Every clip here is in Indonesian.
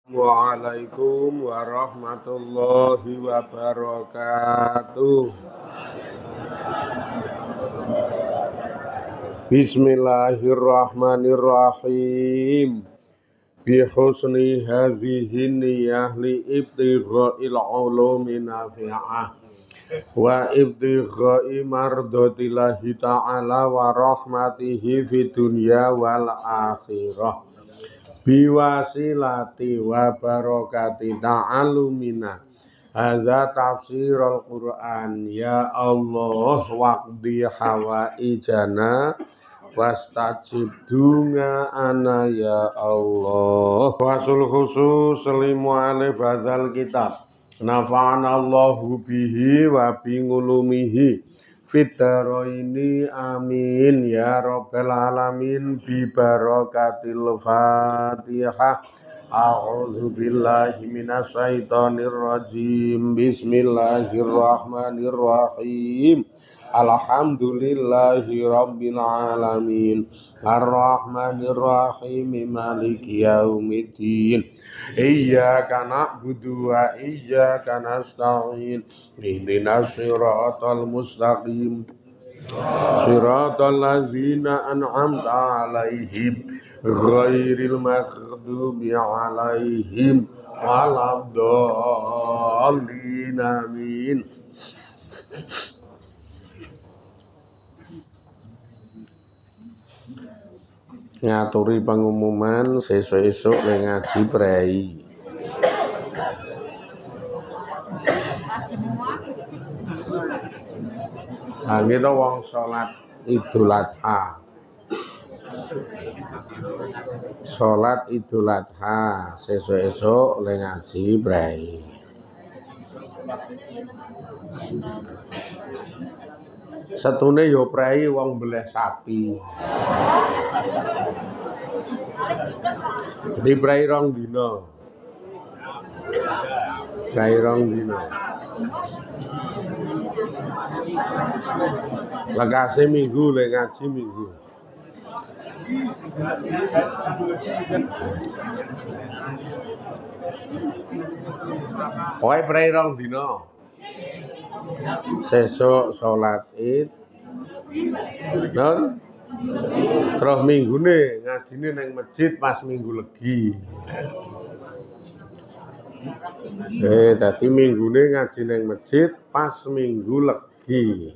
Waalaikumsalam warahmatullahi wabarakatuh. Bismillahirrahmanirrahim. Bi husni hadhihi niyyah li ibtigha'il ulumi nafi'ah wa ibtigha'i mardatillahi ta'ala wa rahmatihi fid dunya wal akhirah. Biwasilati wa barakati ta'alumina hadza tafsirul Qur'an ya Allah waqdi hawaijana wastajib ana ya Allah. Wasul khusus limu alif hadzal kitab nafa'ana Allahu bihi wa bi ngulumihi Fitaraini amin ya rabbal alamin bi barakatil Fatihah. A'udzu billahi minasy syaithanir rajim. Bismillahirrahmanirrahim. Alhamdulillahi rabbil alamin. Ar-Rahmanir Rahim. Maliki yaumiddin. Iyyaka na'budu wa iyyaka nasta'in. Ihdinas siratal mustaqim. Siratal ladzina an'amta 'alaihim ghairil maghdubi 'alaihim waladdallin. Amin. Ngaturi pengumuman sesuk-esuk ning ngaji prei. Kita wong salat Idul Adha. Salat Idul Adha sesuk-esuk ning ngaji prei. Setune yo prei wong mbeleh sapi. Di prei rong dina. Prei rong dina. Legase minggu le ngaji minggu. Pokoke prei rong dina. Sesuk salat Id. Dan terus minggune ngajine nang masjid pas minggu legi. Dadi minggune ngaji nang masjid pas minggu legi.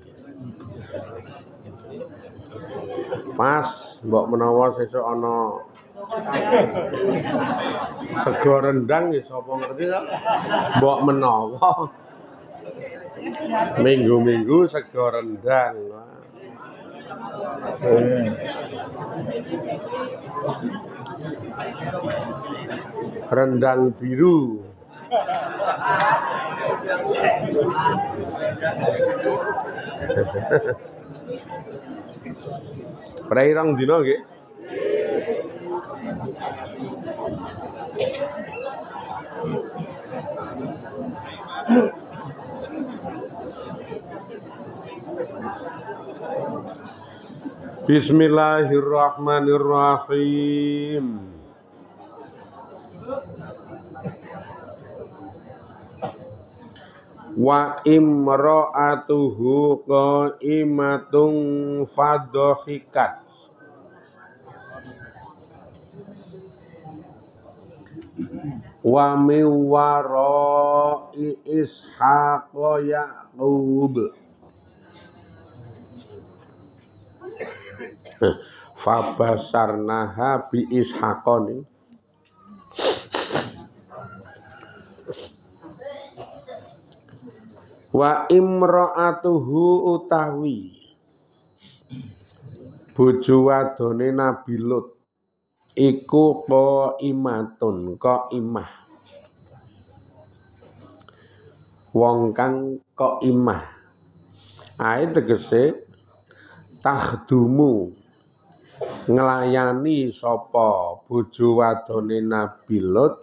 Pas mbok menawa sesuk ana sego rendang ya sapa ngerti to? Mbok menawa minggu-minggu sego rendang. Rendang biru. Prei rong dina nggih. Bismillahirrahmanirrahim. Wa imra'atuhu qa'imatun fadhahikat. Wa min wara'i Ishaq Yaqub. Fabasarnaha bi Ishaqon. Wa imra'atuhu utawi bojo wadone Nabi Lut iku qaimah. Wong kang qaimah. Ae tegese takhdumu nglayani sapa bojo wadone Nabi Lut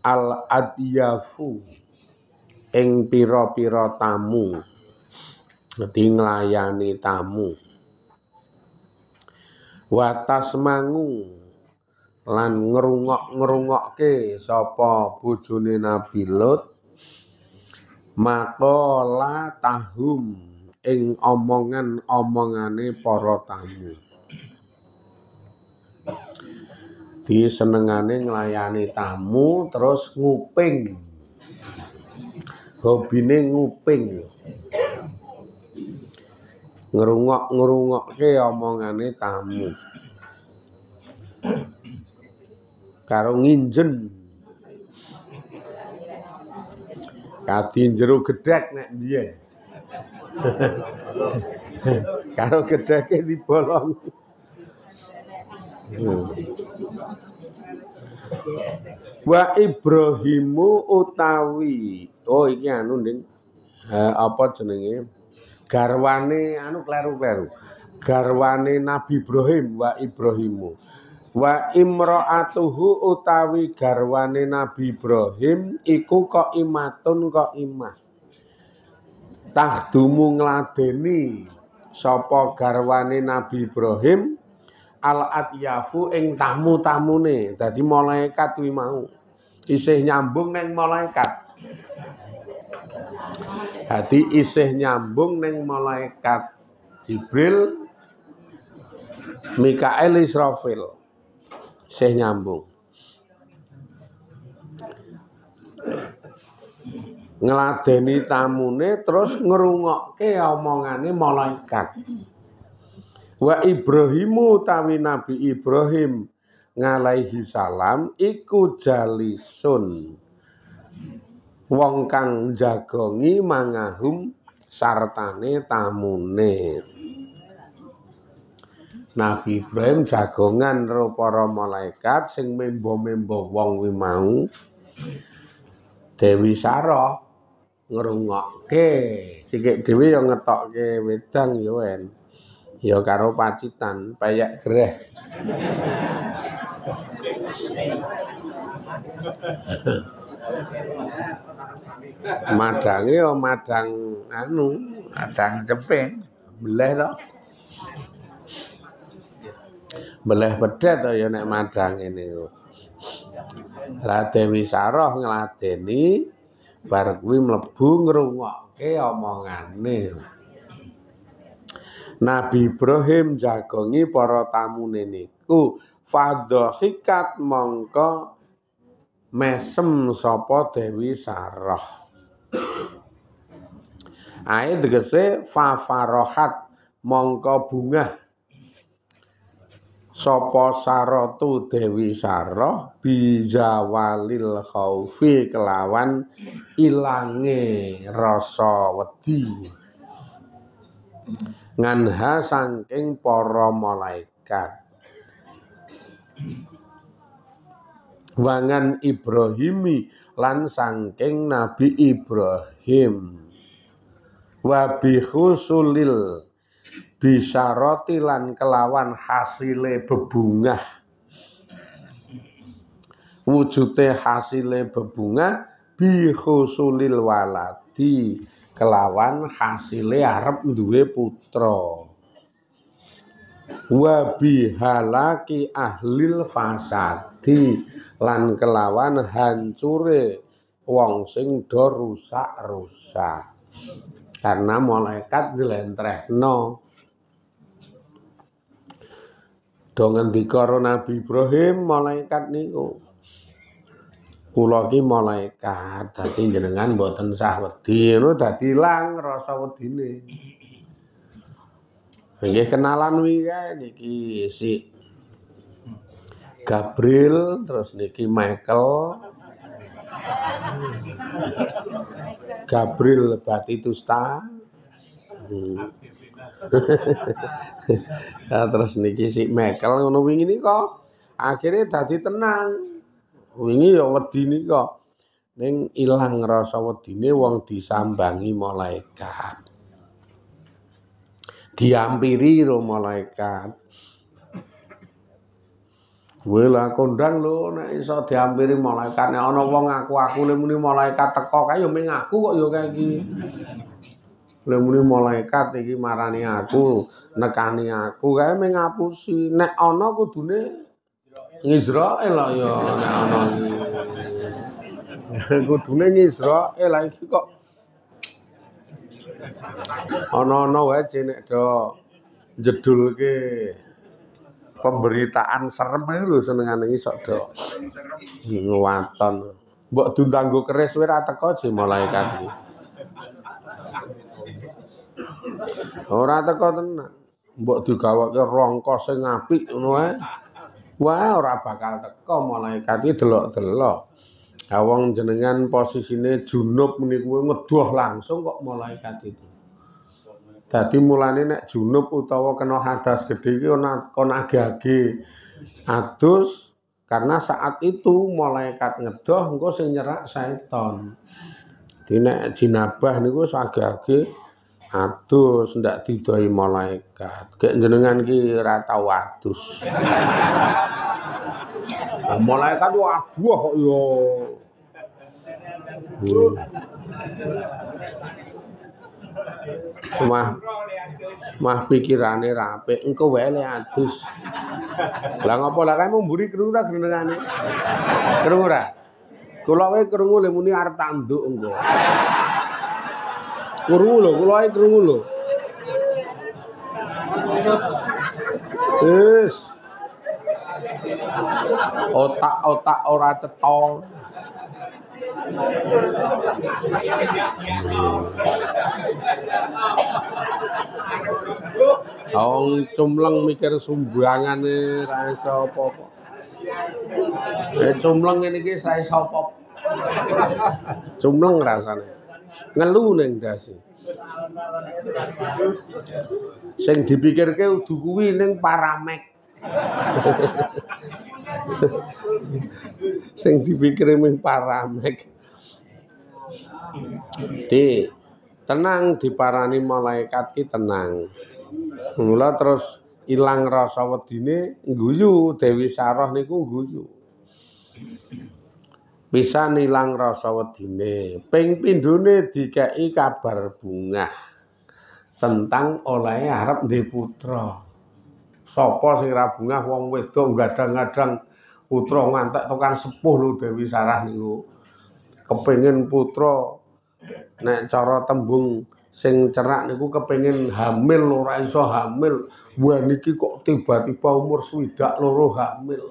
al adyafu ing pira-pira tamu. Dadi nglayani tamu. Wa tasmangu lan ngrungok-ngrungokke sapa bojone Nabi Lut maqala tahum ing omongan-omongane para tamu. Disenengane nglayani tamu terus nguping. Hobine nguping. Ngrungok-ngrungokke omongane tamu. Karo nginjen. Kadi jero gedhek nek biyen. Karo gedheke dibolong. Wa Ibrahimu utawi iki anu Nding apa jenenge garwane anu kleru-kleru garwane Nabi Ibrahim wa Ibrahimu wa imra'atuhu utawi garwane Nabi Ibrahim iku qaimatun tahdumu ngladeni sapa garwane Nabi Ibrahim al-atyafu ing tamu-tamune. Dadi malaikat kuwi mau isih nyambung ning malaikat. Dadi isih nyambung ning malaikat Jibril, Mikail, Israfil. Isih nyambung. Ngladeni tamune terus ngrungokke omongane malaikat. Wa Ibrahimu tawi Nabi Ibrahim alaihi salam iku jalisun wong kang jagongi mangahum sartane tamune. Nabi Ibrahim jagongan karo para malaikat sing membo-membo wong kuwi mau. Dewi Sarah ngrungokke sikik dhewe ya ngetokke wedang ya wen. Ya karo pacitan, payek greh. Madange ya madang anu, madang ceping, beleh to. Beleh pedet to ya nek madang ngene yo. Lah Dewi Sarah ngladeni bar kuwi mlebu ngrungokke omongane. Nabi Ibrahim jagongi para tamune niku fadhahikat mongko mesem sapa Dewi Sarah. Ae tegese fafarohat mongko bungah sapa Saratu Dewi Sarah bijawalil khaufi kelawan ilange rasa wedi. Nganha saking para malaikat. Wangan Ibrahimi lan saking Nabi Ibrahim. Wa bikhusulil bisyarati lan kelawan hasile bebungah. Wujute hasile bebungah bikhusulil waladi. Kelawan hasile arep duwe putra. Wa bihalaki ahlil fasadi lan kelawan hancure wong sing do rusak-rusak. Karena malaikat dilentrehno. Do ngendika karo Nabi Ibrahim malaikat niku. Kula ki malaikat, dadi jenengan mboten sah wedi, ngono dadi ilang rasa wedine. Nggih kenalan wi kae niki si Gabriel, terus niki Michael. Gabriel Batitusta. Ya, terus niki si Michael ngono wingi nika akhire dadi tenang. Wingi ya wedi nika ning ilang rasa wedine wong disambangi malaikat. Diampiri ro malaikat. Kowe lah kondang lho nek iso diampiri malaikat nek ana wong aku le muni malaikat teko kae ya ming aku kok ya kae iki. Le muni malaikat iki marani aku, nekani aku kae ming ngapusi. Nek ana kudune Israel lah ya nek ana iki. Kudune Israel lah iki kok ana-ana wae nek do jedulke pemberitaan serem iki lho senengane iki sok do waton. Mbok diundang nggo keris wae ra teko je malaikat iki. Ora teko tenan. Mbok digawake rangka sing apik ngono wae. Wah, ora bakal teko malaikat iki delok-delok. Ha wong jenengan posisine junub niku ngedoh langsung kok malaikat itu. Dadi mulane nek junub utawa kena hadas gedhe iki kon age-age adus karena saat itu malaikat ngedoh engko sing nyerak setan. Dadi nek jinabah niku age-age adus ndak didoi malaikat. Kayak jenengan ki ora tau adus. Malaikat waduh kok yo. Mah pikirane rapi, engko wae le adus. Lah ngopo lah kae mburi krungu ta gendengane? Krungu ora? Kula wae krungu le muni arep tanduk engko. Krungu lho, kula wae krungu lho. Wis. Otak-otak ora cetha. Wong cumleng mikir sumbangane ra iso apa-apa. Cumleng ngene iki ra iso apa-apa. Cumleng rasane. Ngelu ning ndase. Sing dipikirke udu kuwi ning paramek. Sing dipikire ming paramek. Tenang diparani malaikat ki tenang. Mula terus ilang rasa wedine ngguyu Dewi Sarah niku ngguyu. Bisa nilang rasa wedine. Ping pindhone dikeki kabar bungah tentang oleh arep ndhe putra. Sapa sing ra bungah wong wedok gadang-gadang putra ngantek tekan sepuh lho Dewi Sarah niku. Kepengin putra nek cara tembung sing cerak niku kepengin hamil ora iso hamil. Wah niki kok tiba-tiba umur 22 hamil.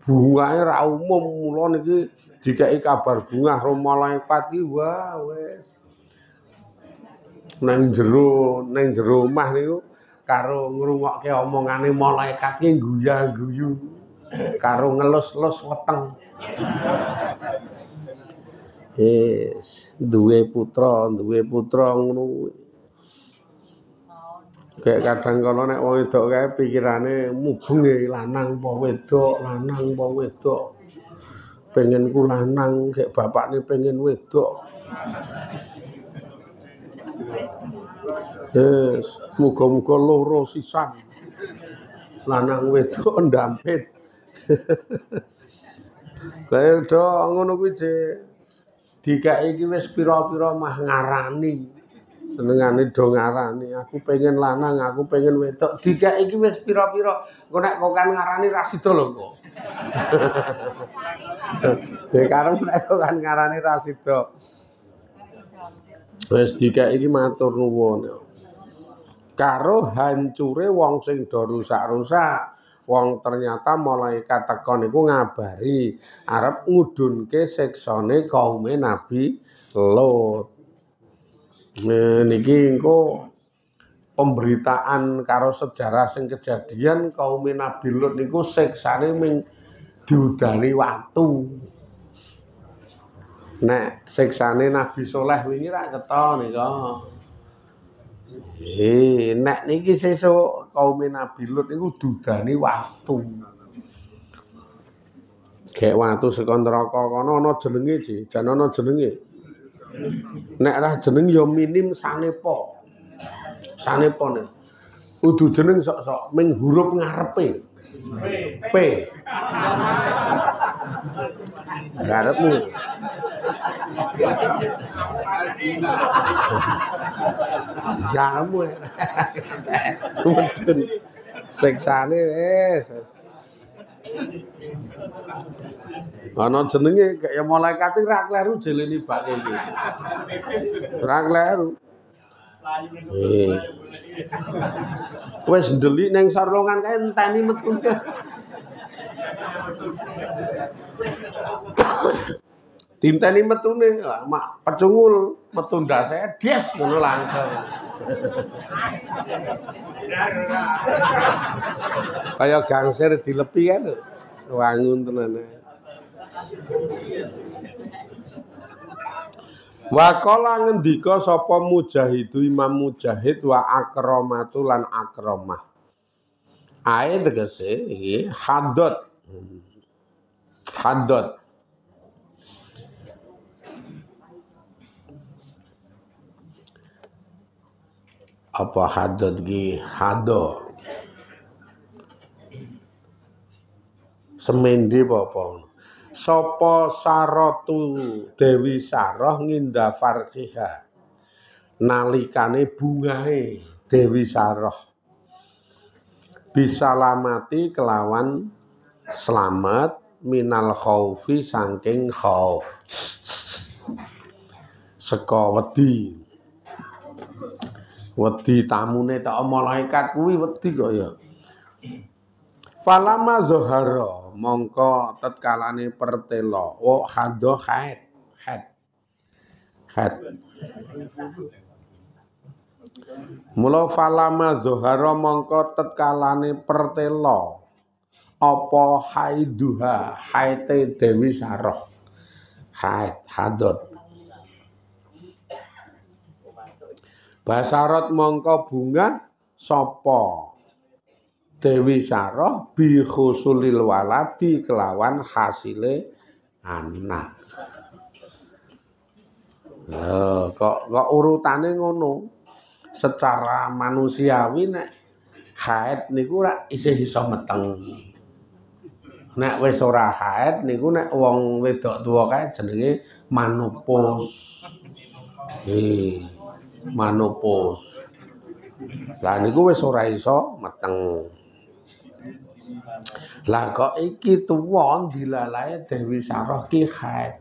Bungae ra umum mula niki dikeki kabar bungah ro malaikat iki wah wis. Nang jero omah niku karo ngrungokke omongane malaikat ki guyah-guyu karo ngelus-elus weteng. Duwe putra ngono kuwi. Kayak kadang kala nek wong wedok kae pikirane mubeng lanang apa wedok. Pengen ku lanang, kayak bapakne pengen wedok. Muga-muga loro sisan. Lanang wedok ndampit. Kae do ngono kuwi dikeki iki wis pira-pira mah ngarani. Senengane do ngarani, aku pengen lanang, aku pengen wedok. Dikeki iki wis pira-pira. Engko nek kok kan ngarani ra sida lho kok. Karep nek kok kan ngarani ra sida. Wis dikeki iki matur nuwun. Karo hancure wong sing do rusak-rusak. Wong ternyata malaikat teko niku ngabari arep ngudunke siksane kaume Nabi Lot. Niki engko pemberitaan karo sejarah sing kejadian kaume Nabi Lot niku siksane ming diudani watu. Nek siksane Nabi Saleh wingi ra cetha nika. Nek niki sesuk kaume Nabi Lut niku dudani watu. Kayak watu saka neraka kono ana jenenge Ji, jan ana jenenge. Nek ra jeneng ya minim sanepa. Sanepane. Kudu jeneng sok-sok ming huruf ngarepe. P. Ngarepmu. Ngarepmu. Mudun. Siksane wis. Ana jenenge kaya malaikat ra kleru jeleni bak iki. Ra kleru. Wis ndelik ning sarlongan kae enteni metu. Dinteni metune, mak pecungul metu ndase des ngono langsung. Kaya gangsir dilepi kan lho. Wangun tenane. Wa qala ngendika sapa Mujahidu Imam Mujahid wa akramatu lan akramah. Ae tegese iki haddad. Haddad. Apa haddad iki? Hado. Semende apa? Sapa Saratu Dewi Sarah nginda farqiha nalikane bungahe Dewi Sarah bisalamati kelawan selamat minal khaufi saking khauf saka wedi tamune tak malaikat kuwi wedi kok ya. Falama zohara mongko tetkalane pertelo hado haid mula falama zohara mongko tetkalane pertelo apa haiduha haite Dewi Sarah hadot basarat mongko bunga sapa Dewi Sarah bi khusulil waladi kelawan hasile anak. Kok urutane ngono. Secara manusiawi nek haid niku ra isih iso meteng. Nek wis ora haid niku nek wong wedok tuwa kae jenenge manopause. Manopause. Lah niku wis ora iso meteng. Lah kok iki tuwa dilalae Dewi Sarah ki haid.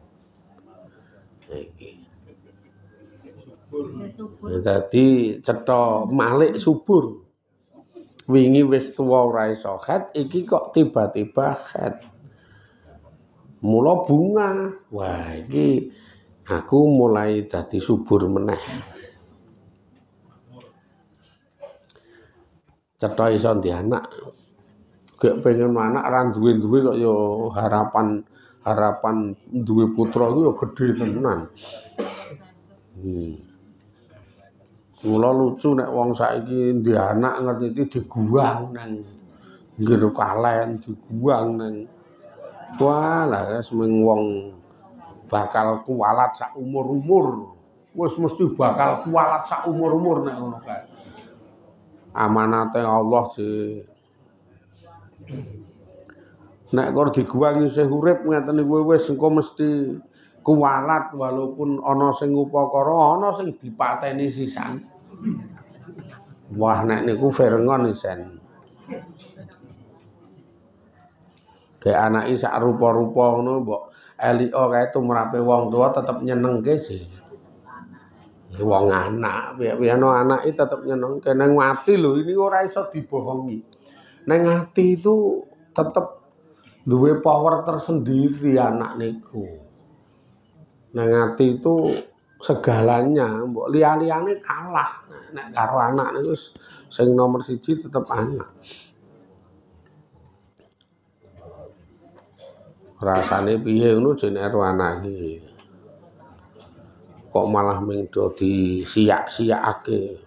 Iki. Dadi cetha Malik subur. Wingi wis tuwa ora iso haid, iki kok tiba-tiba haid. Mula bunga. Wah, iki aku mulai dadi subur meneh. Cetha iso ndi anak. Gek pengen anak ra duwe-duwe kok ya harapan duwe putra iku ya gedhe tenan. Mula lucu nek wong saiki ndek anak ngerti iki diguang nang ngger kalen diguang nang wah lah semeng wong bakal kuwalat sak umur-umur. Wis mesti bakal kuwalat sak umur-umur nek ngono kae. Amanate Allah sih. Nek kok diguang isih urip ngeten niku wis engko mesti kuwalat walaupun ana sing upakara, ana sing dipateni sisan. Wah nek niku Firngon isen. Kayak anake sak rupa-rupa ngono mbok elika kae tumrape wong tua tetep nyenengke sih. Wong anak, piye ana anake tetep nyenengke nang ati lho ini ora iso dibohongi. Nang ati itu tetep duwe power tersendiri anak niku. Nang ati itu segalanya, mbok liya-liyane kalah. Nek karo anak niku sing nomor 1 tetep anak. Rasane piye ngono jenenge karo anak iki. Kok malah ming do disiyak-siyakake.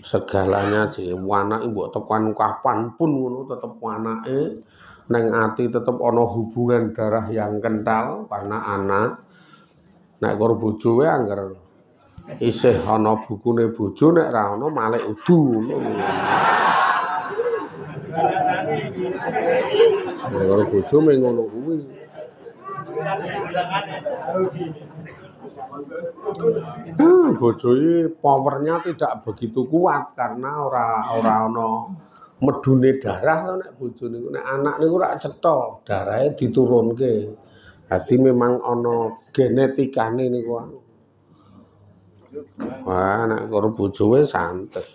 Segalanya sih anake mbok tekan kapanpun ngono tetep anake nang ati tetep ana hubungan darah yang kental karena anak. Nek karo bojo wae angger isih ana bukune bojo nek ra ana malik udu ngono. Nek karo bojo mung ngono kuwi. Bojoe powernya tidak begitu kuat karena ora ana medune darah to nek bojone niku. Nek anak niku rak cetha, darahe diturunke. Dadi memang ana genetikane niku. Wah, nek karo bojoe santai.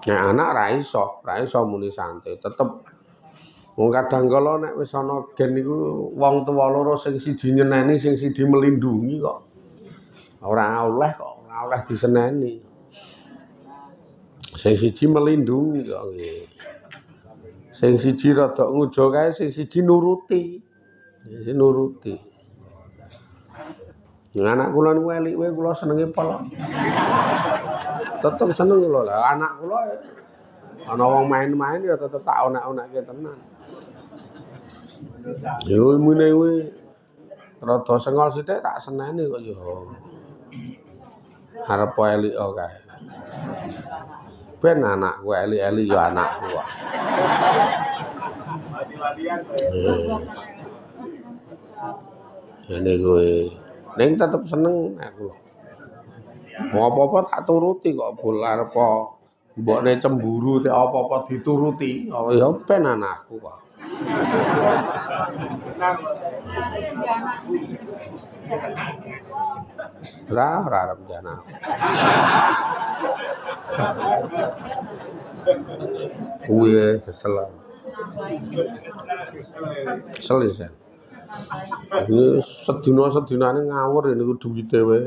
Nek anak ra iso muni santai, tetep wong kadang kala nek wis ana gen niku wong tuwa loro sing siji nyeneni, sing siji melindungi kok. Ora oleh diseneni. Sing siji melindungi kok nggih. Sing siji rada ngujo kae, sing siji nuruti. Sing nuruti. Anak kula niku elike kula senenge pol. Tetep seneng kula lah anak kula ana wong main-main ya tetep tak onek-onekke tenan. Yo mune kuwi rada sengol sithik tak seneni kok yo. Arep elik kae. Ben anakku elik-elik ya anakku kok. Ngene kuwi. Ning tetep seneng aku. Apa-apa tak turuti kok bol arep mbokne cemburu te apa-apa dituruti. Oh ya ben anakku kok. Ora arep anak. Kuwi kesel. Kesel ya. Ini sedina-sedinane ngawur niku duwite wae.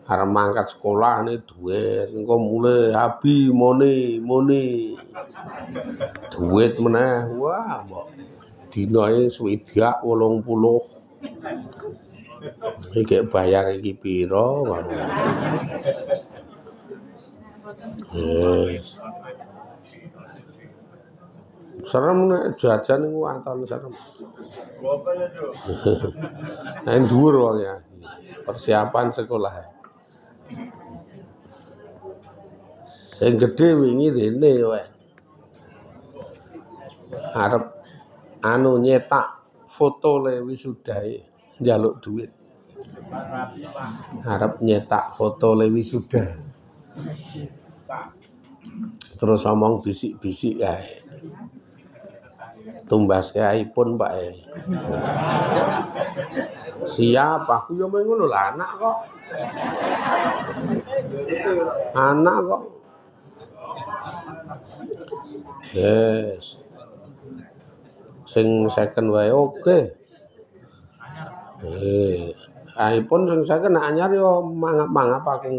Arep mangkat sekolah nih duit, engko mulai habi moni. Duit meneh. Wah, mbok dinae swidak 80. Iki bayar iki pira, Pak? Yes. Serem nek jajan niku aton serem. Nek dhuwur wong ya. Persiapan sekolah. Sing gedhe wingi rene wae. Arep nyetak foto le wisudae njaluk duit. Arep nyetak foto le wisuda. Terus omong bisik-bisik kae. Tumbas iPhone Pak. Siap, aku yo ngono lah anak kok. Anak kok. Yes. Sing second wae oke. iPhone sing second anyar yo mangap-mangap aku.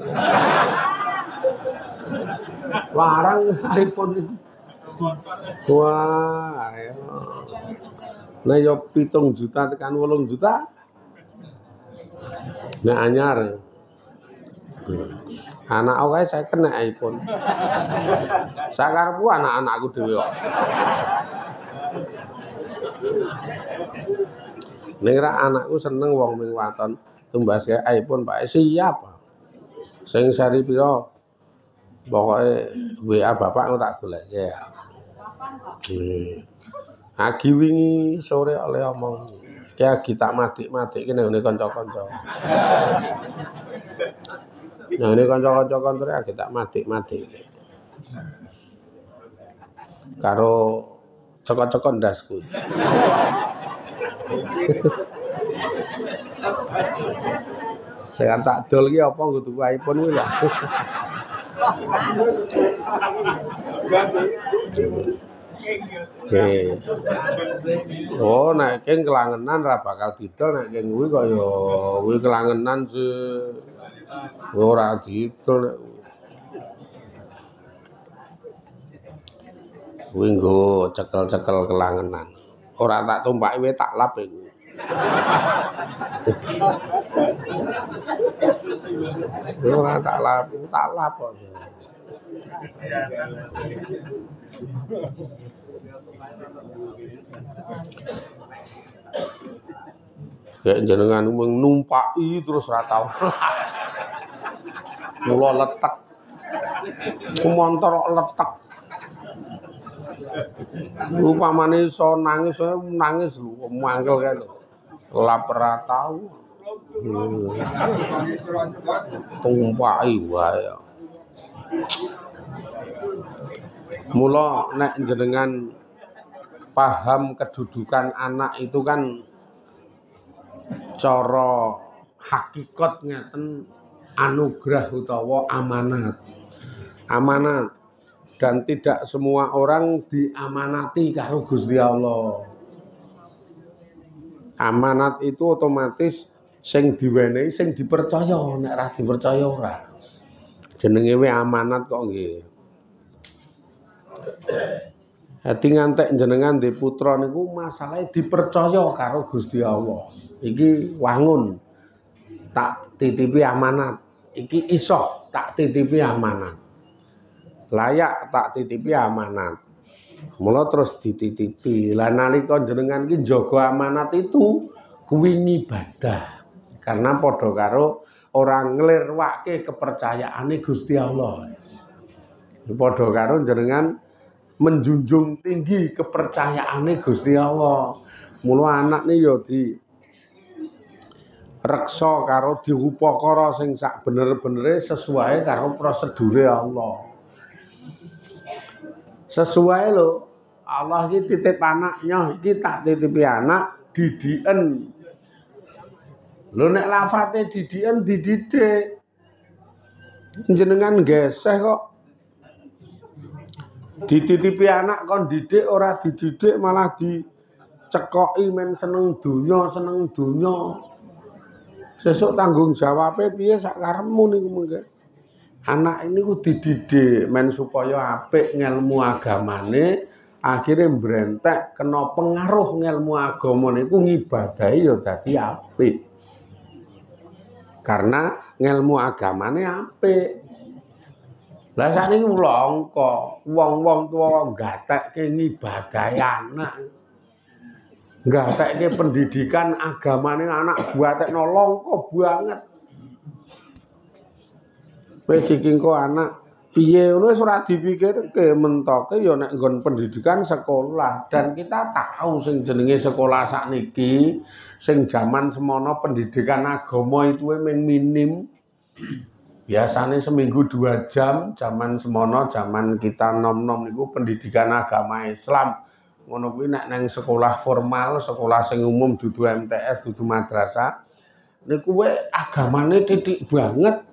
Larang iPhone iki. Wah, ayo. Nah yo 7 juta tekan 8 juta. Nek anyar. Anak aku kae second nek iPhone. Sakarepku anak-anakku dhewe kok. Ning ra anakku seneng wong ming waton tumbas kae iPhone Pak siap. Sing seri pira? Pokoke WA bapak tak goleke ya. Agi wingi sore oleh omong. Ki agi tak madik-madikke nang ngene kanca-kanca. Nang ngene kanca-kanca kontre agi tak madik-madikke. Karo cokot-cokot ndasku. Saya tak dol ki apa nggo tuku iPhone kuwi lho. Oh, nek keng kelangenan ra bakal didol nek keng kuwi kok ya kuwi kelangenan sih. Ora didol nek kuwi nggo cekel-cekel kelangenan. Ora tak tumpaki wae tak lap iku. Ora tak lap kok. Kayak jenengan numpaki terus ra tau. Mula letek. Montor kok letek. Upamane iso nangis lho, mangkel kae lho. Lap ra tau. Tumpaki wae. Mula nek jenengan paham kedudukan anak itu kan cara hakikat ngeten anugerah utawa amanat. Amanat dan tidak semua orang diamanati karo Gusti Allah. Amanat itu otomatis sing diwenehi sing dipercaya, nek ora dipercaya ora. Jenenge we amanat kok nggih. Hati ngantek jenengan di putra niku masalahnya dipercaya karo Gusti Allah. Iki wangun tak titipi amanat. Iki iso tak titipi amanat. Layak tak titipi amanat. Mula terus dititipi. Lah nalika jenengan iki njaga amanat itu kuwi ibadah. Karena padha karo orang nglirwake kepercayaane Gusti Allah. Padha karo jenengan menjunjung tinggi kepercayaane Gusti Allah. Mula anak nih ya di reksa karo diupakara sing sak bener-benere sesuai karo prosedure Allah. Sesuai lho. Allah iki titip anaknya, iki tak titipi anak didiken. Lho nek lafate didiken dididik. Jenengan geseh kok. Dititipi anak kon didik ora dididik malah dicekoki men seneng donya. Sesuk tanggung jawabe piye sak karepmu niku mengke. Anak ini ku dididik men supaya apik ngelmu agamane, akhirnya mbrentek kena pengaruh ngelmu agama niku ngibadahi ya dadi apik. Karena ngelmu agamane apik. Lah sakniki mlangka, wong-wong tuwa gatekke ngibadahi anak. Gatekke pendidikan agamane anak buatekno langka banget. Wis iki engko anak piye ngono wis ora dipikirke mentoke ya nek nggon pendidikan sekolah dan kita tahu sing jenenge sekolah sakniki sing jaman semono pendidikan agama itu mung minim. Biasanya seminggu 2 jam, zaman semono, zaman kita nom-nom niku pendidikan agama Islam. Ngono kuwi nek nang sekolah formal, sekolah sing umum dudu MTS, dudu madrasah, niku we agamane titik banget.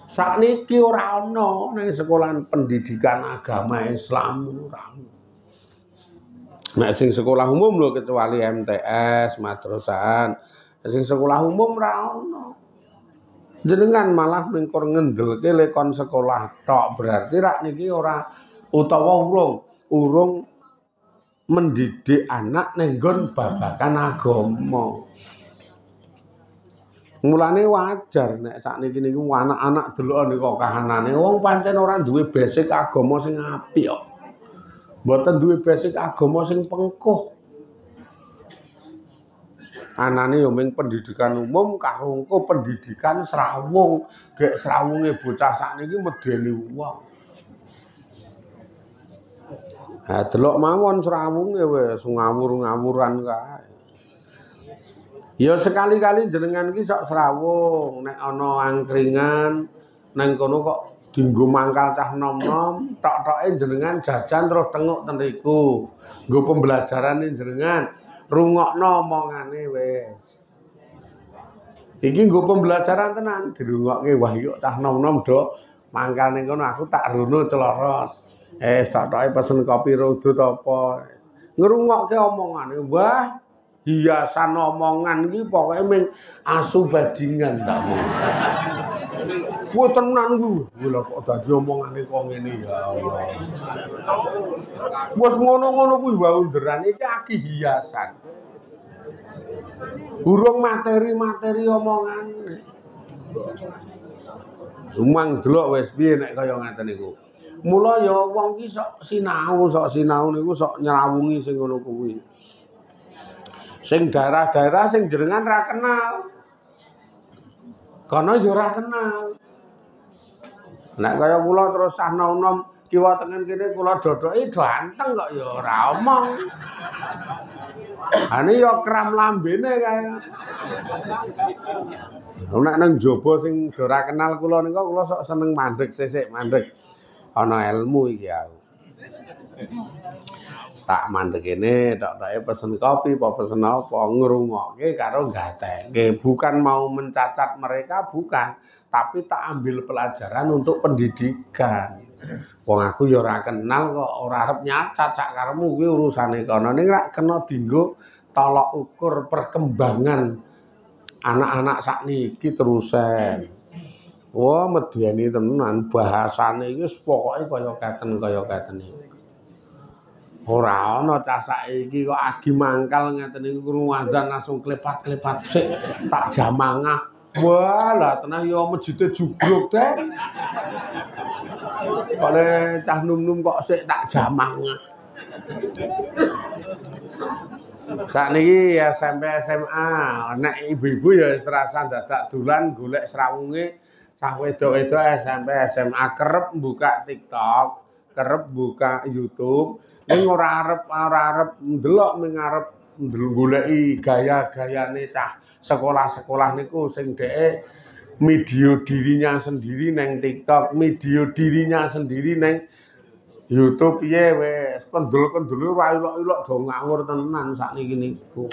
Sakniki ora ana nang sekolah pendidikan agama Islam ora. Nek sing sekolah umum lho kecuali MTS, madrasahan. Sing sekolah umum ora ana. Jenengan malah mengkor ngendelke lekon sekolah tok berarti rak niki ora utawa urung mendidik anak ning nggon babagan agama. Mulane wajar nek sakniki niku anak-anak deloken kok kahanane wong pancen ora duwe basic agama sing apik kok. Mboten duwe basic agama sing pengkuh. Anane yo ming pendidikan umum karo engko pendidikan srawung, gek srawunge bocah sakniki medeni wong. Ha delok mawon srawunge wis ngawur-ngawuran kae. Ya sekali-kali jenengan iki sok srawung, nek ana angkringan nang kono kok dienggo mangkal cah nom-nom, tok-toke jenengan jajan terus tenguk ten riku. Nggo pembelajarane jenengan. Rungokno omongane wis. Iki nggo pembelajaran tenan, dirungokke wah yuk cah nom-nom do mangkal ning kono aku tak rono celorot. Tok-toke pesen kopi rodot apa. Ngrungokke omongane, wah hiasan omongan iki pokoke ming asu bajingan ta. Kuwi tenan kuwi. Lha kok dadi omongane kok ngene ya Allah. Wes ngono-ngono kuwi wae underan iki akeh hiasan. Urung materi-materi omongane. Umang delok wis piye nek kaya ngaten niku. Mula ya wong ki sok sinau niku sok nyrawungi sing ngono kuwi. Sing daerah-daerah sing jenengan ra kenal. Kono yo ora kenal. Nek kaya kula terus sah nom-nom kiwa tengen kene kula dodoki ganteng kok ya ora omong. Ane yo kram lambene kae. Nek nang jaba sing ora kenal kula nika kula sok seneng mandeg sesek mandeg. Ana ilmu iki aku. Tak mandeg kene tok-toke pesen kopi apa pesen apa ngrungokke karo gatekke. Bukan mau mencacat mereka bukan, tapi tak ambil pelajaran untuk pendidikan. Wong aku ya ora kenal kok ora arep nyacat sak karepmu kuwi urusane kono ning rak kena dienggo tolok ukur perkembangan anak-anak sakniki terusen. Wah medeni tenan bahasane iki pokoke kaya katen iki. Ora ana cah saiki kok agi mangkal ngeten iki krungu azan langsung klepat-klepat sik tak jamangah. Wah lah tenan ya mejite jubruk teh. Oleh cah num-num kok sik tak jamangah. Sakniki SMP SMA nek ibu-ibu ya terasa dadak dolan golek srawunge cah wedok-wedok SMP SMA kerep buka TikTok, kerep buka YouTube, ning ora arep ndelok ning arep goleki gaya-gayane cah sekolah-sekolah niku sing dheke video dirinya sendiri neng TikTok, video dirinya sendiri neng YouTube piye wis kendul-kendul ora ilok-ilok do ngawur tenan sakniki niku.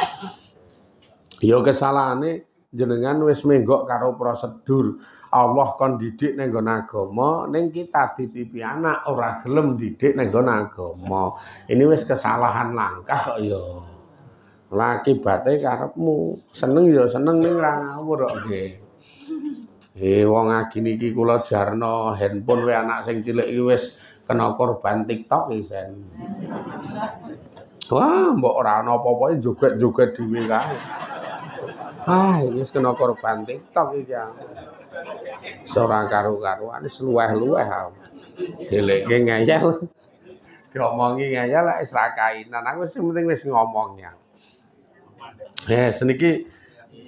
Ya kesalahane jenengan wis menggok karo prosedur. Allah kon didik ning nggon agama, ning kita titipi anak ora gelem didik ning nggon agama. Ini wis kesalahan langkah kok ya. Lah akibate karepmu. Seneng ya seneng ning ra ngawur kok nggih. Wong agini iki kula jarno handphone we anak sing cilik iki wis kena korban TikTok isen. Wah, mbok ora ana apa-apane joget-joget dhewe kae. Wis kena korban TikTok iki. Ora karo-karuan wis luweh-luweh aku. Delekke ngeyel. Diomongi ngeyel wis ra kainan. Aku sing penting wis ngomong ya. Seniki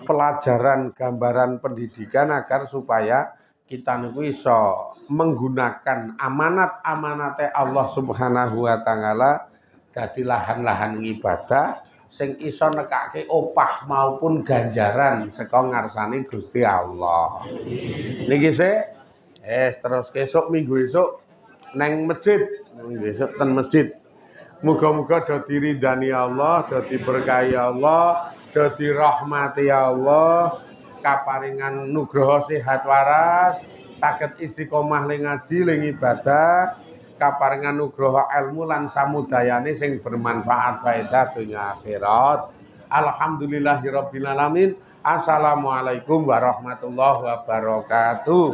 pelajaran gambaran pendidikan agar supaya kita niku iso menggunakan amanat-amanate Allah Subhanahu wa taala dadi lahan-lahan ibadah sing iso nekake opah maupun ganjaran saka ngarsane Gusti Allah. Niki sik terus besok minggu esuk neng masjid, minggu esuk ten masjid. Muga-muga dadi ridani Allah, dadi berkahi Allah, dadi rahmati Allah. Kaparingan nugroho sehat waras, saged istiqomah ling ngaji ling ibadah, kaparingan nugroho ilmu lan samudayane sing bermanfaat faedah dunya akhirat. Alhamdulillahirabbil alamin. Assalamualaikum warahmatullahi wabarakatuh.